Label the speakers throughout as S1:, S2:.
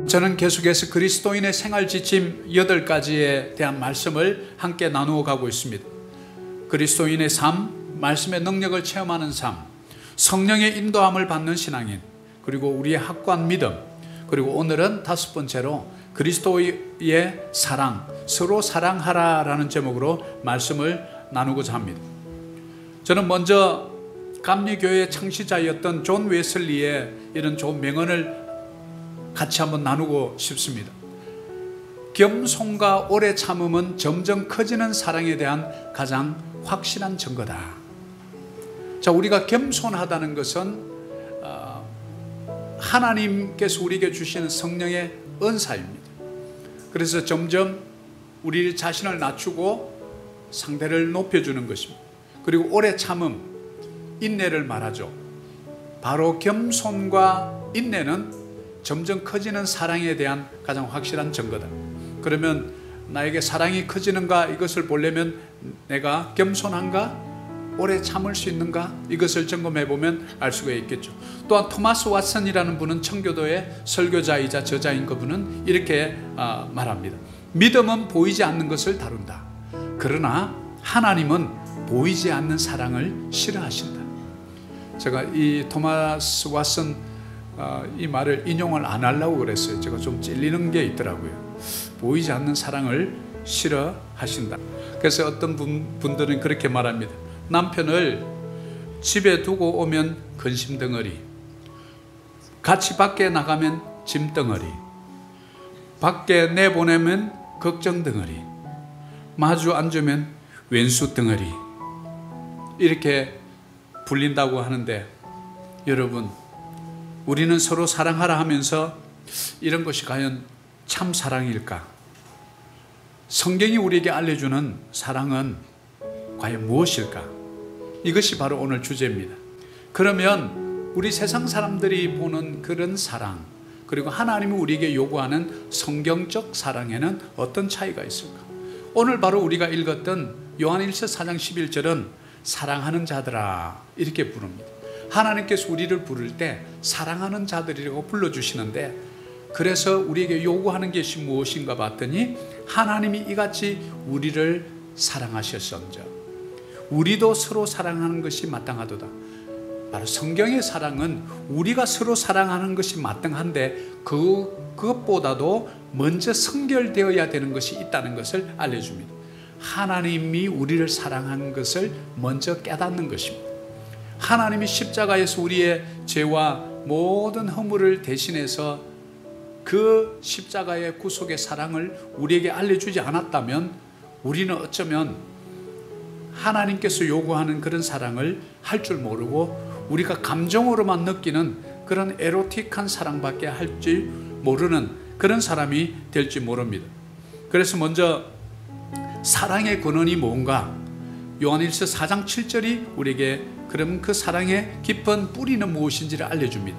S1: 저는 계속해서 그리스도인의 생활 지침 8가지에 대한 말씀을 함께 나누어 가고 있습니다. 그리스도인의 삶, 말씀의 능력을 체험하는 삶, 성령의 인도함을 받는 신앙인, 그리고 우리의 확고한 믿음, 그리고 오늘은 5번째로 그리스도의 사랑, 서로 사랑하라라는 제목으로 말씀을 나누고자 합니다. 저는 먼저 감리교회의 창시자였던 존 웨슬리의 이런 좋은 명언을 같이 한번 나누고 싶습니다. 겸손과 오래 참음은 점점 커지는 사랑에 대한 가장 확실한 증거다. 자, 우리가 겸손하다는 것은 하나님께서 우리에게 주시는 성령의 은사입니다. 그래서 점점 우리 자신을 낮추고 상대를 높여주는 것입니다. 그리고 오래 참음, 인내를 말하죠. 바로 겸손과 인내는 점점 커지는 사랑에 대한 가장 확실한 증거다. 그러면 나에게 사랑이 커지는가, 이것을 보려면 내가 겸손한가, 오래 참을 수 있는가, 이것을 점검해 보면 알 수가 있겠죠. 또한 토마스 왓슨이라는 분은 청교도의 설교자이자 저자인 그분은 이렇게 말합니다. 믿음은 보이지 않는 것을 다룬다. 그러나 하나님은 보이지 않는 사랑을 싫어하신다. 제가 이 토마스 왓슨 이 말을 인용을 안 하려고 그랬어요. 제가 좀 찔리는 게 있더라고요. 보이지 않는 사랑을 싫어하신다. 그래서 어떤 분들은 그렇게 말합니다. 남편을 집에 두고 오면 근심덩어리, 같이 밖에 나가면 짐덩어리, 밖에 내보내면 걱정덩어리, 마주 앉으면 왼수덩어리, 이렇게 불린다고 하는데, 여러분, 우리는 서로 사랑하라 하면서 이런 것이 과연 참 사랑일까? 성경이 우리에게 알려주는 사랑은 과연 무엇일까? 이것이 바로 오늘 주제입니다. 그러면 우리 세상 사람들이 보는 그런 사랑, 그리고 하나님이 우리에게 요구하는 성경적 사랑에는 어떤 차이가 있을까? 오늘 바로 우리가 읽었던 요한일서 4장 11절은 사랑하는 자들아, 이렇게 부릅니다. 하나님께서 우리를 부를 때 사랑하는 자들이라고 불러주시는데, 그래서 우리에게 요구하는 것이 무엇인가 봤더니 하나님이 이같이 우리를 사랑하셨은즉 우리도 서로 사랑하는 것이 마땅하도다. 바로 성경의 사랑은 우리가 서로 사랑하는 것이 마땅한데 그것보다도 먼저 선결되어야 되는 것이 있다는 것을 알려줍니다. 하나님이 우리를 사랑하는 것을 먼저 깨닫는 것입니다. 하나님이 십자가에서 우리의 죄와 모든 허물을 대신해서 그 십자가의 구속의 사랑을 우리에게 알려주지 않았다면 우리는 어쩌면 하나님께서 요구하는 그런 사랑을 할 줄 모르고 우리가 감정으로만 느끼는 그런 에로틱한 사랑밖에 할 줄 모르는 그런 사람이 될지 모릅니다. 그래서 먼저 사랑의 근원이 뭔가, 요한일서 4장 7절이 우리에게 그럼 그 사랑의 깊은 뿌리는 무엇인지를 알려줍니다.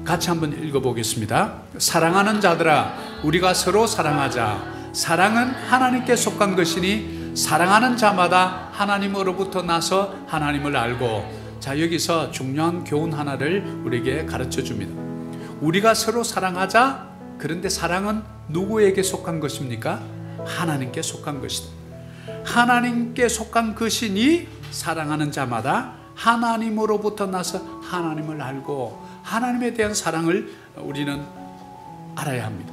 S1: 같이 한번 읽어보겠습니다. 사랑하는 자들아, 우리가 서로 사랑하자. 사랑은 하나님께 속한 것이니 사랑하는 자마다 하나님으로부터 나서 하나님을 알고. 자, 여기서 중요한 교훈 하나를 우리에게 가르쳐 줍니다. 우리가 서로 사랑하자. 그런데 사랑은 누구에게 속한 것입니까? 하나님께 속한 것이다. 하나님께 속한 것이니 사랑하는 자마다 하나님으로부터 나서 하나님을 알고, 하나님에 대한 사랑을 우리는 알아야 합니다.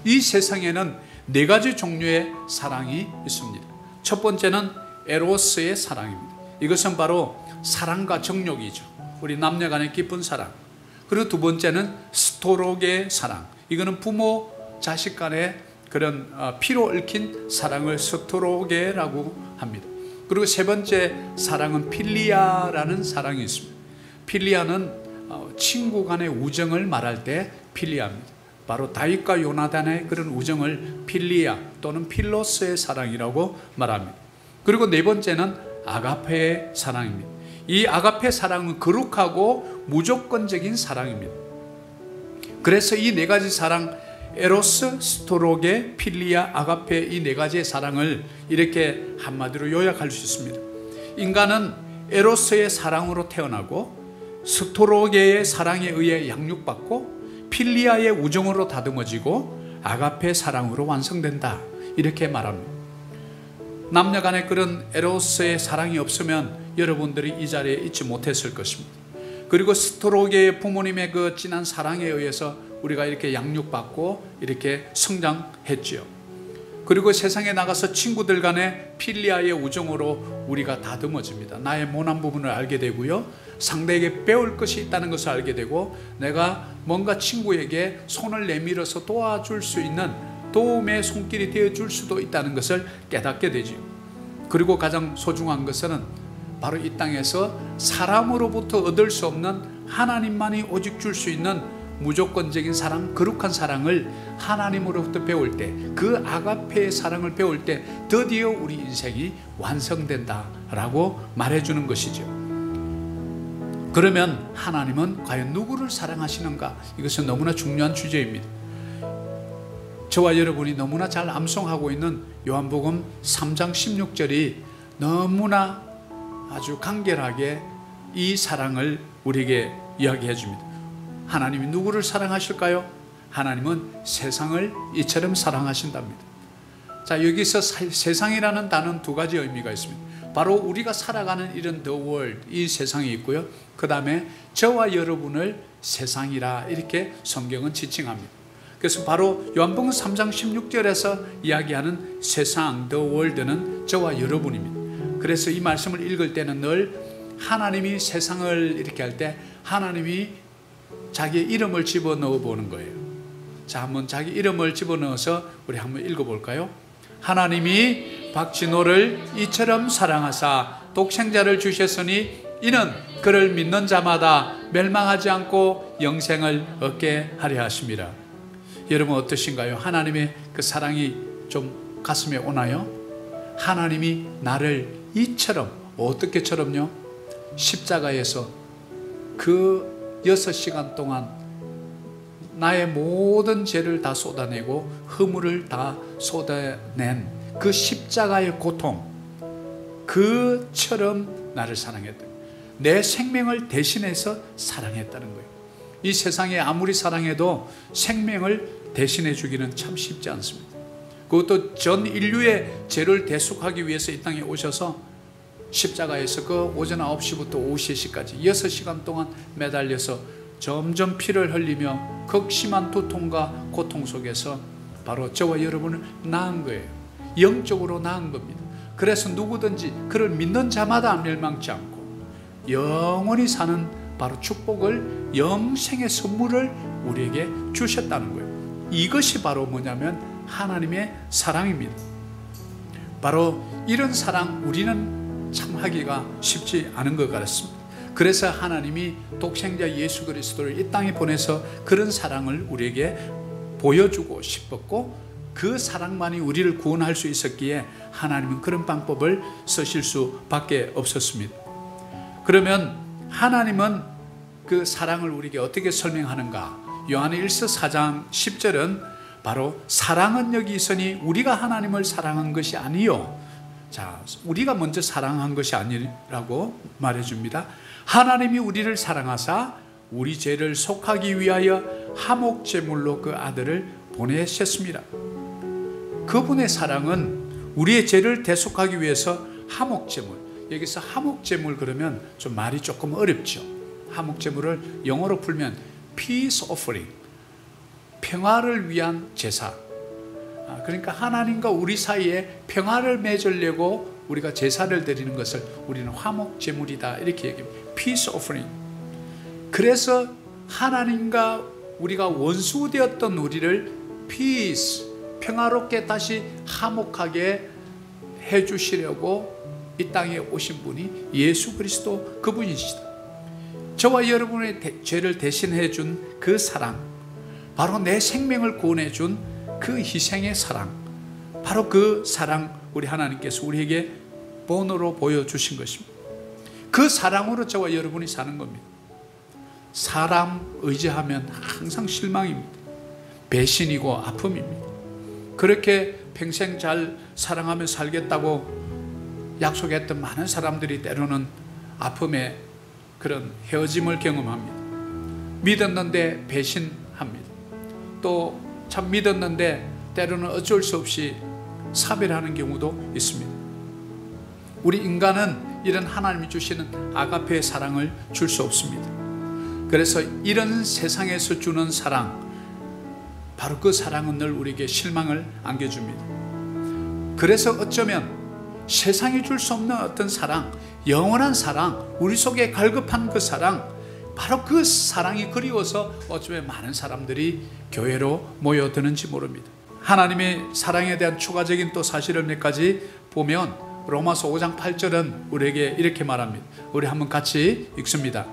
S1: 이 세상에는 4가지 종류의 사랑이 있습니다. 첫 번째는 에로스의 사랑입니다. 이것은 바로 사랑과 정욕이죠. 우리 남녀 간의 깊은 사랑. 그리고 두 번째는 스토록의 사랑. 이거는 부모 자식 간의 그런 피로 얽힌 사랑을 스토로게라고 합니다. 그리고 세 번째 사랑은 필리아라는 사랑이 있습니다. 필리아는 친구 간의 우정을 말할 때 필리아입니다. 바로 다윗과 요나단의 그런 우정을 필리아 또는 필로스의 사랑이라고 말합니다. 그리고 네 번째는 아가페의 사랑입니다. 이 아가페 사랑은 거룩하고 무조건적인 사랑입니다. 그래서 이 4가지 사랑, 에로스, 스토로게, 필리아, 아가페, 이 4가지의 사랑을 이렇게 한마디로 요약할 수 있습니다. 인간은 에로스의 사랑으로 태어나고 스토로게의 사랑에 의해 양육받고 필리아의 우정으로 다듬어지고 아가페 사랑으로 완성된다, 이렇게 말합니다. 남녀 간의 그런 에로스의 사랑이 없으면 여러분들이 이 자리에 있지 못했을 것입니다. 그리고 스트로게의 부모님의 그 진한 사랑에 의해서 우리가 이렇게 양육받고 이렇게 성장했지요. 그리고 세상에 나가서 친구들 간의 필리아의 우정으로 우리가 다듬어집니다. 나의 모난 부분을 알게 되고요, 상대에게 배울 것이 있다는 것을 알게 되고, 내가 뭔가 친구에게 손을 내밀어서 도와줄 수 있는 도움의 손길이 되어줄 수도 있다는 것을 깨닫게 되지요. 그리고 가장 소중한 것은 바로 이 땅에서 사람으로부터 얻을 수 없는 하나님만이 오직 줄 수 있는 무조건적인 사랑, 거룩한 사랑을 하나님으로부터 배울 때, 그 아가페의 사랑을 배울 때 드디어 우리 인생이 완성된다라고 말해주는 것이죠. 그러면 하나님은 과연 누구를 사랑하시는가? 이것은 너무나 중요한 주제입니다. 저와 여러분이 너무나 잘 암송하고 있는 요한복음 3장 16절이 너무나 아주 간결하게 이 사랑을 우리에게 이야기해 줍니다. 하나님이 누구를 사랑하실까요? 하나님은 세상을 이처럼 사랑하신답니다. 자, 여기서 세상이라는 단어는 두 가지 의미가 있습니다. 바로 우리가 살아가는 이런 the world, 이 세상이 있고요, 그 다음에 저와 여러분을 세상이라 이렇게 성경은 지칭합니다. 그래서 바로 요한복음 3장 16절에서 이야기하는 세상, the world는 저와 여러분입니다. 그래서 이 말씀을 읽을 때는 늘 하나님이 세상을 이렇게 할 때 하나님이 자기의 이름을 집어넣어 보는 거예요. 자, 한번 자기 이름을 집어넣어서 우리 한번 읽어볼까요? 하나님이 박진호를 이처럼 사랑하사 독생자를 주셨으니 이는 그를 믿는 자마다 멸망하지 않고 영생을 얻게 하려 하심이라. 여러분 어떠신가요? 하나님의 그 사랑이 좀 가슴에 오나요? 하나님이 나를 이처럼, 어떻게처럼요? 십자가에서 그 6시간 동안 나의 모든 죄를 다 쏟아내고 허물을 다 쏟아낸 그 십자가의 고통, 그처럼 나를 사랑했다. 내 생명을 대신해서 사랑했다는 거예요. 이 세상에 아무리 사랑해도 생명을 대신해 주기는 참 쉽지 않습니다. 그것도 전 인류의 죄를 대속하기 위해서 이 땅에 오셔서 십자가에서 그 오전 9시부터 오후 3시까지 6시간 동안 매달려서 점점 피를 흘리며 극심한 두통과 고통 속에서 바로 저와 여러분을 낳은 거예요. 영적으로 낳은 겁니다. 그래서 누구든지 그를 믿는 자마다 멸망치 않고 영원히 사는 바로 축복을, 영생의 선물을 우리에게 주셨다는 거예요. 이것이 바로 뭐냐면 하나님의 사랑입니다. 바로 이런 사랑 우리는 참 하기가 쉽지 않은 것 같습니다. 그래서 하나님이 독생자 예수 그리스도를 이 땅에 보내서 그런 사랑을 우리에게 보여주고 싶었고, 그 사랑만이 우리를 구원할 수 있었기에 하나님은 그런 방법을 쓰실 수밖에 없었습니다. 그러면 하나님은 그 사랑을 우리에게 어떻게 설명하는가? 요한일서 4장 10절은 바로 사랑은 여기 있으니 우리가 하나님을 사랑한 것이 아니요, 자, 우리가 먼저 사랑한 것이 아니라고 말해줍니다. 하나님이 우리를 사랑하사 우리 죄를 속하기 위하여 화목제물로 그 아들을 보내셨습니다. 그분의 사랑은 우리의 죄를 대속하기 위해서 화목제물, 여기서 화목제물 그러면 좀 말이 조금 어렵죠. 화목제물을 영어로 풀면 peace offering, 평화를 위한 제사. 그러니까 하나님과 우리 사이에 평화를 맺으려고 우리가 제사를 드리는 것을 우리는 화목제물이다 이렇게 얘기합니다. Peace offering. 그래서 하나님과 우리가 원수되었던 우리를 peace, 평화롭게 다시 화목하게 해주시려고 이 땅에 오신 분이 예수 그리스도 그분이시다. 저와 여러분의 죄를 대신해 준 그 사랑, 바로 내 생명을 구원해 준 그 희생의 사랑, 바로 그 사랑 우리 하나님께서 우리에게 본으로 보여주신 것입니다. 그 사랑으로 저와 여러분이 사는 겁니다. 사람 의지하면 항상 실망입니다. 배신이고 아픔입니다. 그렇게 평생 잘 사랑하며 살겠다고 약속했던 많은 사람들이 때로는 아픔의 그런 헤어짐을 경험합니다. 믿었는데 배신합니다. 또 참 믿었는데 때로는 어쩔 수 없이 사별하는 경우도 있습니다. 우리 인간은 이런 하나님이 주시는 아가페의 사랑을 줄 수 없습니다. 그래서 이런 세상에서 주는 사랑, 바로 그 사랑은 늘 우리에게 실망을 안겨줍니다. 그래서 어쩌면 세상이 줄 수 없는 어떤 사랑, 영원한 사랑, 우리 속에 갈급한 그 사랑, 바로 그 사랑이 그리워서 어쩌면 많은 사람들이 교회로 모여드는지 모릅니다. 하나님의 사랑에 대한 추가적인 또 사실을 몇 가지 보면 로마서 5장 8절은 우리에게 이렇게 말합니다. 우리 한번 같이 읽습니다.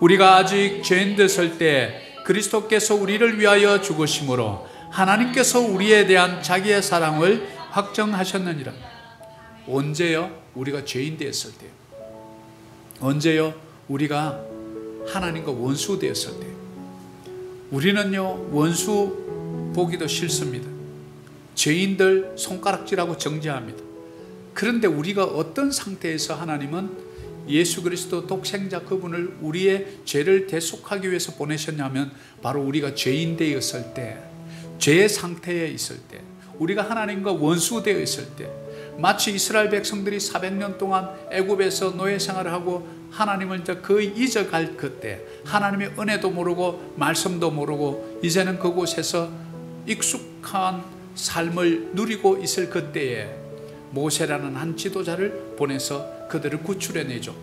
S1: 우리가 아직 죄인 됐을 때 그리스도께서 우리를 위하여 죽으심으로 하나님께서 우리에 대한 자기의 사랑을 확정하셨느니라. 언제요? 우리가 죄인 되었을 때요. 언제요? 우리가 하나님과 원수 되었을 때요. 우리는요, 원수 보기도 싫습니다. 죄인들 손가락질하고 정죄합니다. 그런데 우리가 어떤 상태에서 하나님은 예수 그리스도 독생자 그분을 우리의 죄를 대속하기 위해서 보내셨냐면 바로 우리가 죄인 되었을 때, 죄의 상태에 있을 때, 우리가 하나님과 원수 되어 있을 때, 마치 이스라엘 백성들이 400년 동안 애굽에서 노예 생활을 하고 하나님을 이제 거의 잊어갈 그때, 하나님의 은혜도 모르고 말씀도 모르고 이제는 그곳에서 익숙한 삶을 누리고 있을 그때에 모세라는 한 지도자를 보내서 그들을 구출해내죠.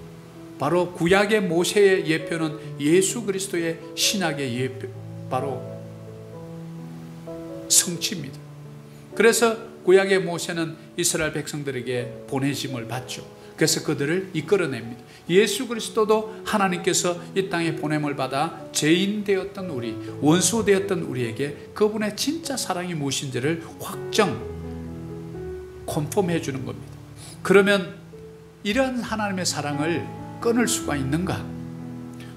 S1: 바로 구약의 모세의 예표는 예수 그리스도의 신약의 예표, 바로 성취입니다. 그래서 구약의 모세는 이스라엘 백성들에게 보내심을 받죠. 그래서 그들을 이끌어냅니다. 예수 그리스도도 하나님께서 이 땅에 보냄을 받아 죄인 되었던 우리, 원수 되었던 우리에게 그분의 진짜 사랑이 무엇인지를 컨펌해 주는 겁니다. 그러면 이런 하나님의 사랑을 끊을 수가 있는가?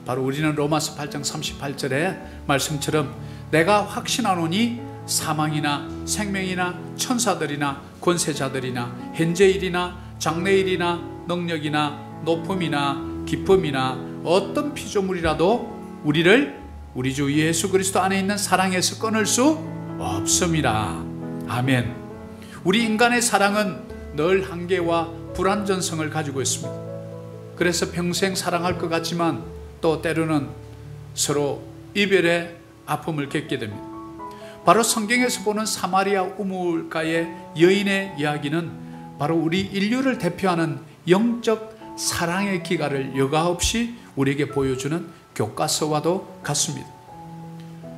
S1: 바로 우리는 로마서 8장 38절의 말씀처럼 내가 확신하노니 사망이나 생명이나 천사들이나 권세자들이나 현재일이나 장래일이나 능력이나 높음이나 깊음이나 어떤 피조물이라도 우리를 우리 주 예수 그리스도 안에 있는 사랑에서 끊을 수 없습니다. 아멘. 우리 인간의 사랑은 늘 한계와 불완전성을 가지고 있습니다. 그래서 평생 사랑할 것 같지만 또 때로는 서로 이별의 아픔을 겪게 됩니다. 바로 성경에서 보는 사마리아 우물가의 여인의 이야기는 바로 우리 인류를 대표하는 영적 사랑의 기가를 여과없이 우리에게 보여주는 교과서와도 같습니다.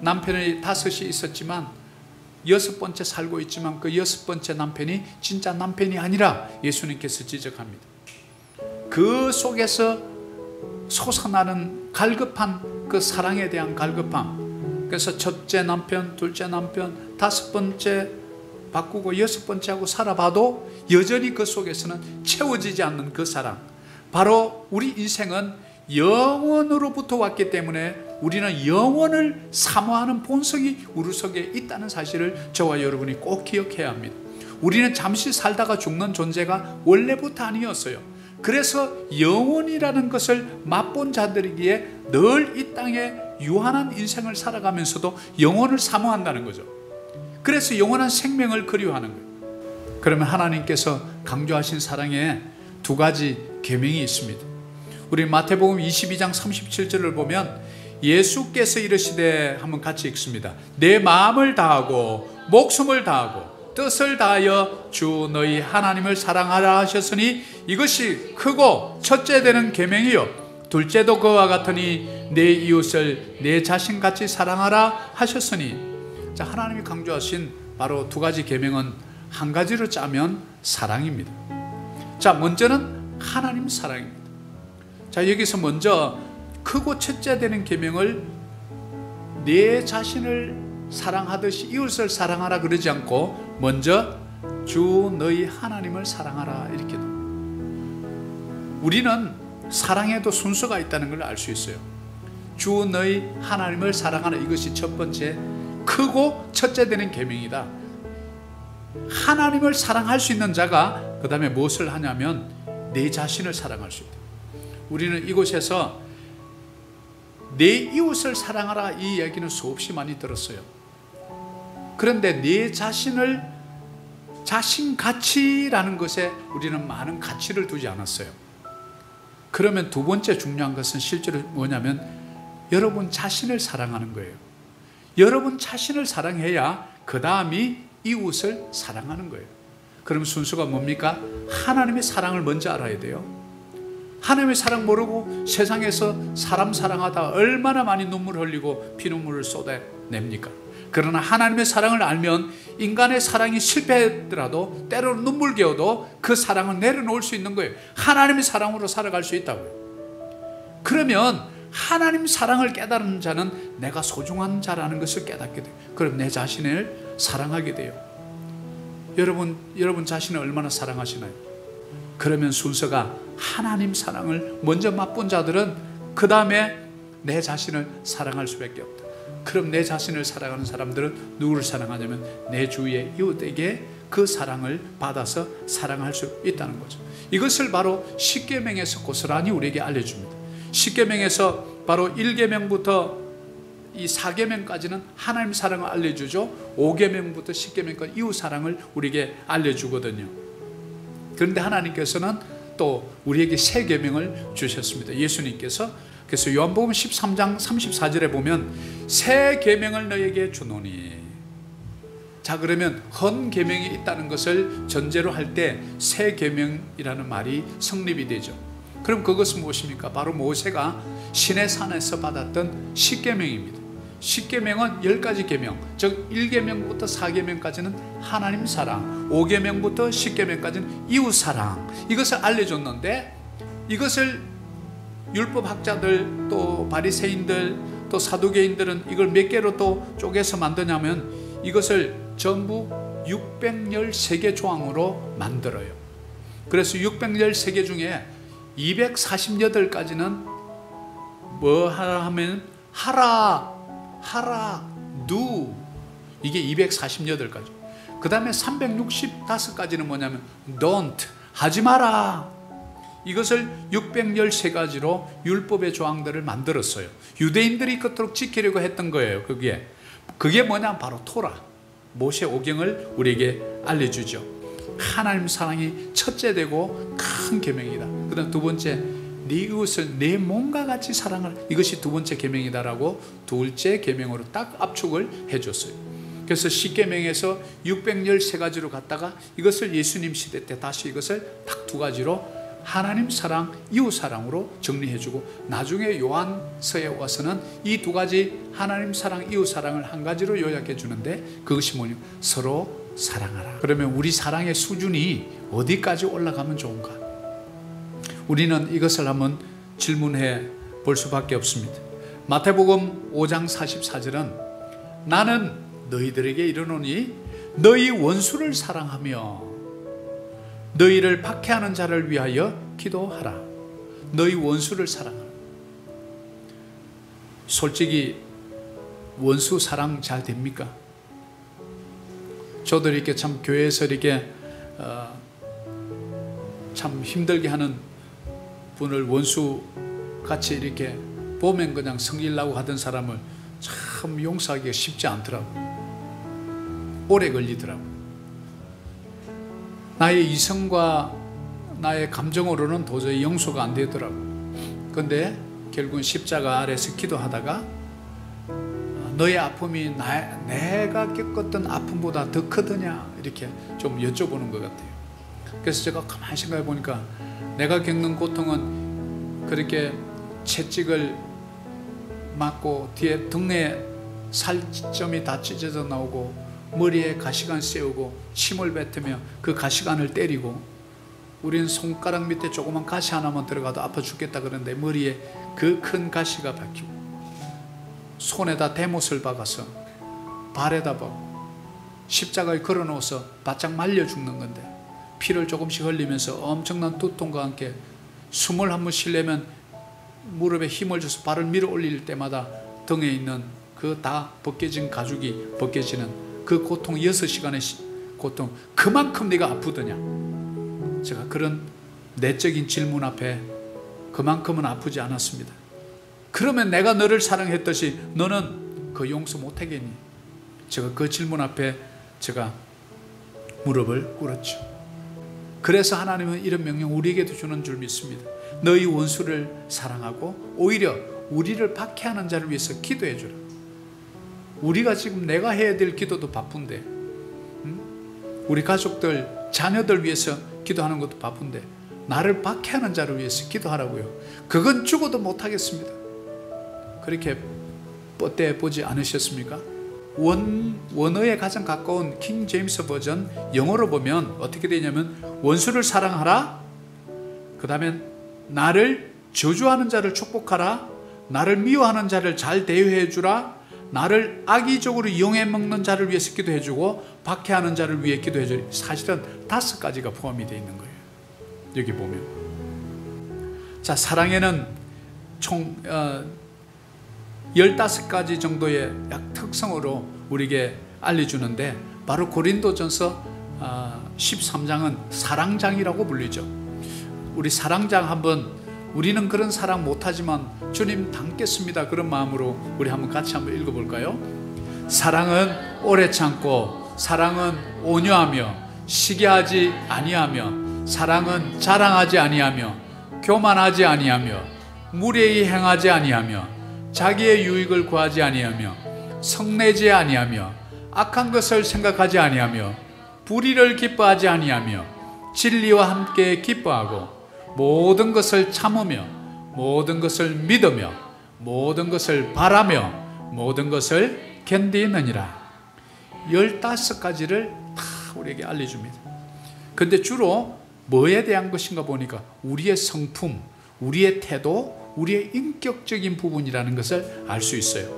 S1: 남편이 5이 있었지만 6번째 살고 있지만 그 6번째 남편이 진짜 남편이 아니라 예수님께서 지적합니다. 그 속에서 솟아나는 갈급한 그 사랑에 대한 갈급함. 그래서 첫째 남편, 둘째 남편, 5번째 바꾸고 6번째 하고 살아봐도 여전히 그 속에서는 채워지지 않는 그 사랑. 바로 우리 인생은 영원으로부터 왔기 때문에 우리는 영원을 사모하는 본성이 우리 속에 있다는 사실을 저와 여러분이 꼭 기억해야 합니다. 우리는 잠시 살다가 죽는 존재가 원래부터 아니었어요. 그래서 영원이라는 것을 맛본 자들이기에 늘 이 땅에 유한한 인생을 살아가면서도 영원을 사모한다는 거죠. 그래서 영원한 생명을 그리워하는 거예요. 그러면 하나님께서 강조하신 사랑에 2가지 계명이 있습니다. 우리 마태복음 22장 37절을 보면 예수께서 이르시되, 한번 같이 읽습니다. 내 마음을 다하고 목숨을 다하고 뜻을 다하여 주 너희 하나님을 사랑하라 하셨으니 이것이 크고 첫째 되는 계명이요 둘째도 그와 같으니 내 이웃을 내 자신같이 사랑하라 하셨으니. 자, 하나님이 강조하신 바로 2가지 계명은 한 가지로 짜면 사랑입니다. 자, 먼저는 하나님 사랑입니다. 자, 여기서 먼저 크고 첫째 되는 계명을 내 자신을 사랑하듯이 이웃을 사랑하라 그러지 않고 먼저 주 너희 하나님을 사랑하라 이렇게. 우리는 사랑에도 순서가 있다는 걸 알 수 있어요. 주 너희 하나님을 사랑하라, 이것이 첫 번째 크고 첫째 되는 계명이다. 하나님을 사랑할 수 있는 자가 그 다음에 무엇을 하냐면 내 자신을 사랑할 수 있다. 우리는 이곳에서 내 이웃을 사랑하라 이 얘기는 수없이 많이 들었어요. 그런데 내 자신을 자신 가치라는 것에 우리는 많은 가치를 두지 않았어요. 그러면 두 번째 중요한 것은 실제로 뭐냐면 여러분 자신을 사랑하는 거예요. 여러분 자신을 사랑해야 그 다음이 이웃을 사랑하는 거예요. 그럼 순서가 뭡니까? 하나님의 사랑을 먼저 알아야 돼요. 하나님의 사랑 모르고 세상에서 사람 사랑하다 얼마나 많이 눈물 흘리고 피눈물을 쏟아냅니까? 그러나 하나님의 사랑을 알면 인간의 사랑이 실패하더라도 때로는 눈물겨도 그 사랑을 내려놓을 수 있는 거예요. 하나님의 사랑으로 살아갈 수 있다고요. 그러면 하나님 사랑을 깨달은 자는 내가 소중한 자라는 것을 깨닫게 돼요. 그럼 내 자신을 사랑하게 돼요. 여러분 자신을 얼마나 사랑하시나요? 그러면 순서가 하나님 사랑을 먼저 맛본 자들은 그 다음에 내 자신을 사랑할 수밖에 없다. 그럼 내 자신을 사랑하는 사람들은 누구를 사랑하냐면 내 주위의 이웃에게 그 사랑을 받아서 사랑할 수 있다는 거죠. 이것을 바로 십계명에서 고스란히 우리에게 알려줍니다. 십계명에서 바로 1계명부터 이 4계명까지는 하나님 사랑을 알려주죠. 5계명부터 10계명까지 이웃 사랑을 우리에게 알려주거든요. 그런데 하나님께서는 또 우리에게 3계명을 주셨습니다. 예수님께서. 그래서 요한복음 13장 34절에 보면 새 계명을 너에게 주노니. 자, 그러면 헌 계명이 있다는 것을 전제로 할 때 새 계명이라는 말이 성립이 되죠. 그럼 그것은 무엇입니까? 바로 모세가 시내산에서 받았던 십계명입니다. 십계명은 10가지 계명, 즉 1계명부터 4계명까지는 하나님 사랑, 5계명부터 10계명까지는 이웃 사랑, 이것을 알려줬는데 이것을 율법학자들 또 바리새인들 또 사두개인들은 이걸 몇 개로 또 쪼개서 만드냐면 이것을 전부 613개 조항으로 만들어요. 그래서 613개 중에 248가지는 뭐 하라 하면 하라, do, 이게 248가지. 그 다음에 365가지는 뭐냐면 don't, 하지 마라. 이것을 613가지로 율법의 조항들을 만들었어요. 유대인들이 그토록 지키려고 했던 거예요. 그게 뭐냐? 바로 토라, 모세 오경을 우리에게 알려주죠. 하나님 사랑이 첫째 되고 큰 계명이다. 그 다음 두 번째, 네 이웃을 내 몸과 같이 사랑하라. 이것이 두 번째 계명이다라고 둘째 계명으로 딱 압축을 해줬어요. 그래서 십계명에서 613가지로 갔다가 이것을 예수님 시대 때 다시 이것을 딱 두 가지로 하나님 사랑, 이웃 사랑으로 정리해주고 나중에 요한서에 와서는 이 두 가지 하나님 사랑, 이웃 사랑을 한 가지로 요약해 주는데 그것이 뭐냐? 서로 사랑하라. 그러면 우리 사랑의 수준이 어디까지 올라가면 좋은가? 우리는 이것을 한번 질문해 볼 수밖에 없습니다. 마태복음 5장 44절은 나는 너희들에게 이르노니 너희 원수를 사랑하며 너희를 박해하는 자를 위하여 기도하라. 너희 원수를 사랑하라. 솔직히 원수 사랑 잘 됩니까? 저도 이렇게 참 교회에서 이렇게 참 힘들게 하는 분을 원수 같이 이렇게 보면 그냥 성질나고 하던 사람을 참 용서하기가 쉽지 않더라고요. 오래 걸리더라고요. 나의 이성과 나의 감정으로는 도저히 용서가 안 되더라고요. 그런데 결국은 십자가 아래서 기도하다가 너의 아픔이 내가 겪었던 아픔보다 더 크더냐 이렇게 좀 여쭤보는 것 같아요. 그래서 제가 가만히 생각해 보니까 내가 겪는 고통은 그렇게 채찍을 맞고 뒤에 등에 살점이 다 찢어져 나오고 머리에 가시관 씌우고 침을 뱉으며 그 가시관을 때리고 우리는 손가락 밑에 조그만 가시 하나만 들어가도 아파 죽겠다 그러는데 머리에 그 큰 가시가 박히고 손에다 대못을 박아서 발에다 박고 십자가에 걸어놓아서 바짝 말려 죽는 건데 피를 조금씩 흘리면서 엄청난 두통과 함께 숨을 한번 쉬려면 무릎에 힘을 줘서 발을 밀어 올릴 때마다 등에 있는 그 다 벗겨진 가죽이 벗겨지는 그 고통 6시간의 고통 그만큼 네가 아프더냐. 제가 그런 내적인 질문 앞에 그만큼은 아프지 않았습니다. 그러면 내가 너를 사랑했듯이 너는 그 용서 못하겠니? 제가 그 질문 앞에 제가 무릎을 꿇었죠. 그래서 하나님은 이런 명령 우리에게도 주는 줄 믿습니다. 너희 원수를 사랑하고 오히려 우리를 박해하는 자를 위해서 기도해 주라. 우리가 지금 내가 해야 될 기도도 바쁜데, 우리 가족들, 자녀들 위해서 기도하는 것도 바쁜데 나를 박해하는 자를 위해서 기도하라고요. 그건 죽어도 못하겠습니다. 그렇게 뻗대 보지 않으셨습니까? 원어에 가장 가까운 킹 제임스 버전 영어로 보면 어떻게 되냐면, 원수를 사랑하라, 그 다음에 나를 저주하는 자를 축복하라, 나를 미워하는 자를 잘 대우해 주라, 나를 악의적으로 이용해 먹는 자를 위해서 기도해 주고 박해하는 자를 위해 기도해 주라. 사실은 5가지가 포함이 되어 있는 거예요. 여기 보면. 자, 사랑에는 총 15가지 정도의 약 특성으로 우리에게 알려주는데, 바로 고린도전서 13장은 사랑장이라고 불리죠. 우리 사랑장 한번, 우리는 그런 사랑 못하지만 주님 닮겠습니다, 그런 마음으로 우리 한번 같이 한번 읽어볼까요? 사랑은 오래 참고, 사랑은 온유하며, 시기하지 아니하며, 사랑은 자랑하지 아니하며, 교만하지 아니하며, 무례히 행하지 아니하며, 자기의 유익을 구하지 아니하며, 성내지 아니하며, 악한 것을 생각하지 아니하며, 불의를 기뻐하지 아니하며, 진리와 함께 기뻐하고, 모든 것을 참으며, 모든 것을 믿으며, 모든 것을 바라며, 모든 것을 견디느니라. 15가지를 다 우리에게 알려줍니다. 근데 주로 뭐에 대한 것인가 보니까 우리의 성품, 우리의 태도, 우리의 인격적인 부분이라는 것을 알 수 있어요.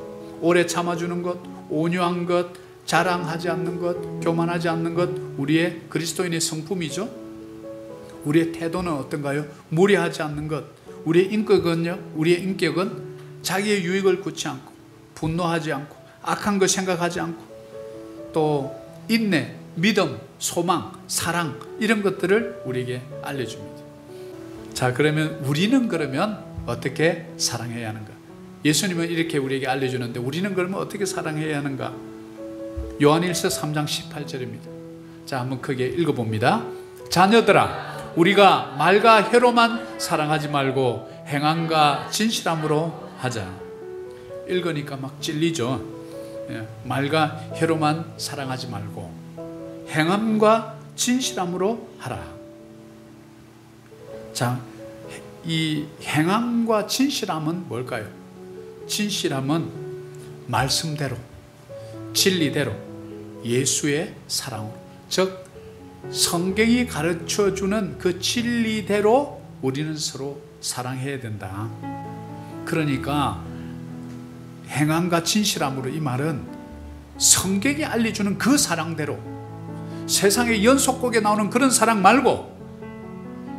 S1: 오래 참아주는 것, 온유한 것, 자랑하지 않는 것, 교만하지 않는 것, 우리의 그리스도인의 성품이죠. 우리의 태도는 어떤가요? 무례하지 않는 것. 우리의 인격은 자기의 유익을 굳지 않고, 분노하지 않고, 악한 것 생각하지 않고, 또 인내, 믿음, 소망, 사랑, 이런 것들을 우리에게 알려줍니다. 자, 그러면 우리는 어떻게 사랑해야 하는가? 예수님은 이렇게 우리에게 알려주는데 우리는 그러면 어떻게 사랑해야 하는가? 요한일서 3장 18절입니다. 자, 한번 크게 읽어봅니다. 자녀들아, 우리가 말과 혀로만 사랑하지 말고 행함과 진실함으로 하자. 읽으니까 막 찔리죠. 말과 혀로만 사랑하지 말고 행함과 진실함으로 하라. 자, 이 행함과 진실함은 뭘까요? 진실함은 말씀대로, 진리대로, 예수의 사랑으로, 즉 성경이 가르쳐주는 그 진리대로 우리는 서로 사랑해야 된다. 그러니까 행함과 진실함으로, 이 말은 성경이 알려주는 그 사랑대로, 세상의 연속곡에 나오는 그런 사랑 말고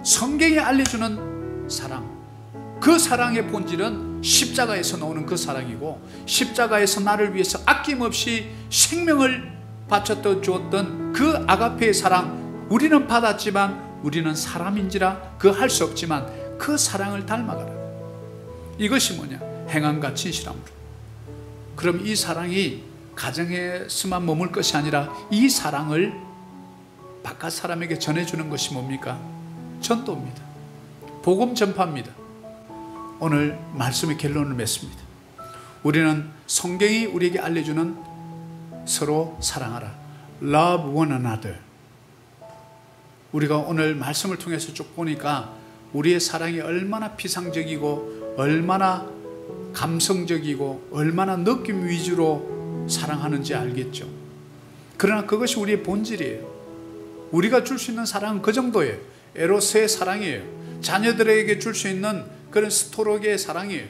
S1: 성경이 알려주는 사랑, 그 사랑의 본질은 십자가에서 나오는 그 사랑이고, 십자가에서 나를 위해서 아낌없이 생명을 바쳐 주었던 그 아가페의 사랑, 우리는 받았지만 우리는 사람인지라 그 할 수 없지만 그 사랑을 닮아가라. 이것이 뭐냐? 행함과 진실함으로. 그럼 이 사랑이 가정에서만 머물 것이 아니라 이 사랑을 바깥 사람에게 전해주는 것이 뭡니까? 전도입니다. 복음 전파입니다. 오늘 말씀의 결론을 맺습니다. 우리는 성경이 우리에게 알려주는 서로 사랑하라, Love one another. 우리가 오늘 말씀을 통해서 쭉 보니까 우리의 사랑이 얼마나 피상적이고, 얼마나 감성적이고, 얼마나 느낌 위주로 사랑하는지 알겠죠. 그러나 그것이 우리의 본질이에요. 우리가 줄 수 있는 사랑은 그 정도예요. 에로스의 사랑이에요. 자녀들에게 줄 수 있는 그런 스토로게의 사랑이에요.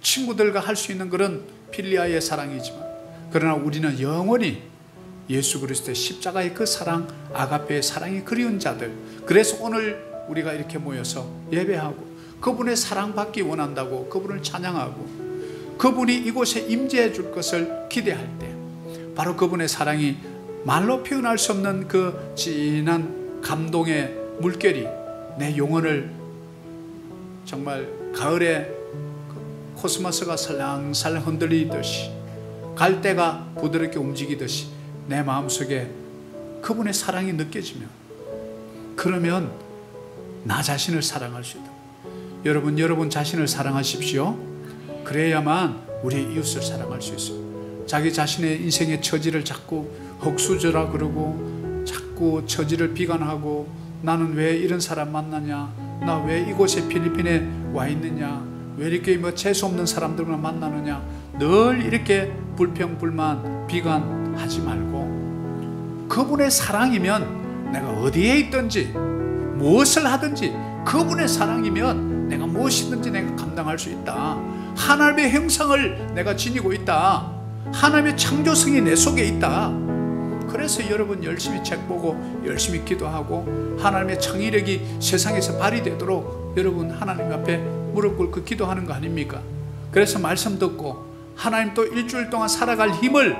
S1: 친구들과 할 수 있는 그런 필리아의 사랑이지만, 그러나 우리는 영원히 예수 그리스도의 십자가의 그 사랑, 아가페의 사랑이 그리운 자들, 그래서 오늘 우리가 이렇게 모여서 예배하고 그분의 사랑받기 원한다고 그분을 찬양하고 그분이 이곳에 임재해 줄 것을 기대할 때, 바로 그분의 사랑이 말로 표현할 수 없는 그 진한 감동의 물결이 내 영혼을 정말 가을에 코스모스가 살랑살랑 흔들리듯이 갈대가 부드럽게 움직이듯이 내 마음속에 그분의 사랑이 느껴지면, 그러면 나 자신을 사랑할 수 있다. 여러분 자신을 사랑하십시오. 그래야만 우리 이웃을 사랑할 수 있어요. 자기 자신의 인생의 처지를 자꾸 헛수저라 그러고 자꾸 처지를 비관하고, 나는 왜 이런 사람 만나냐, 나 왜 이곳에 필리핀에 와 있느냐, 왜 이렇게 재수 없는 사람들만 만나느냐, 늘 이렇게 불평불만 비관하지 말고, 그분의 사랑이면 내가 어디에 있든지 무엇을 하든지, 그분의 사랑이면 내가 무엇이든지 내가 감당할 수 있다. 하나님의 형상을 내가 지니고 있다. 하나님의 창조성이 내 속에 있다. 그래서 여러분 열심히 책 보고 열심히 기도하고 하나님의 창의력이 세상에서 발휘되도록 여러분 하나님 앞에 무릎 꿇고 기도하는 거 아닙니까? 그래서 말씀 듣고 하나님 또 일주일 동안 살아갈 힘을,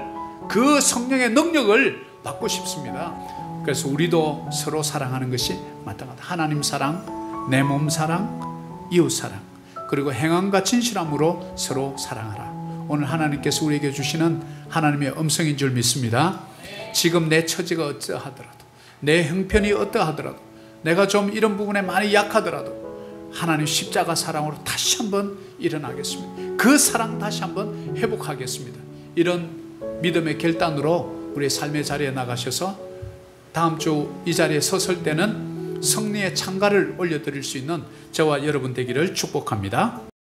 S1: 그 성령의 능력을 받고 싶습니다. 그래서 우리도 서로 사랑하는 것이 마땅하다. 하나님 사랑, 내 몸 사랑, 이웃 사랑, 그리고 행함과 진실함으로 서로 사랑하라. 오늘 하나님께서 우리에게 주시는 하나님의 음성인 줄 믿습니다. 지금 내 처지가 어떠하더라도, 내 형편이 어떠하더라도, 내가 좀 이런 부분에 많이 약하더라도 하나님 십자가 사랑으로 다시 한번 일어나겠습니다. 그 사랑 다시 한번 회복하겠습니다. 이런 믿음의 결단으로 우리의 삶의 자리에 나가셔서 다음 주 이 자리에 섰을 때는 승리의 창가를 올려드릴 수 있는 저와 여러분 되기를 축복합니다.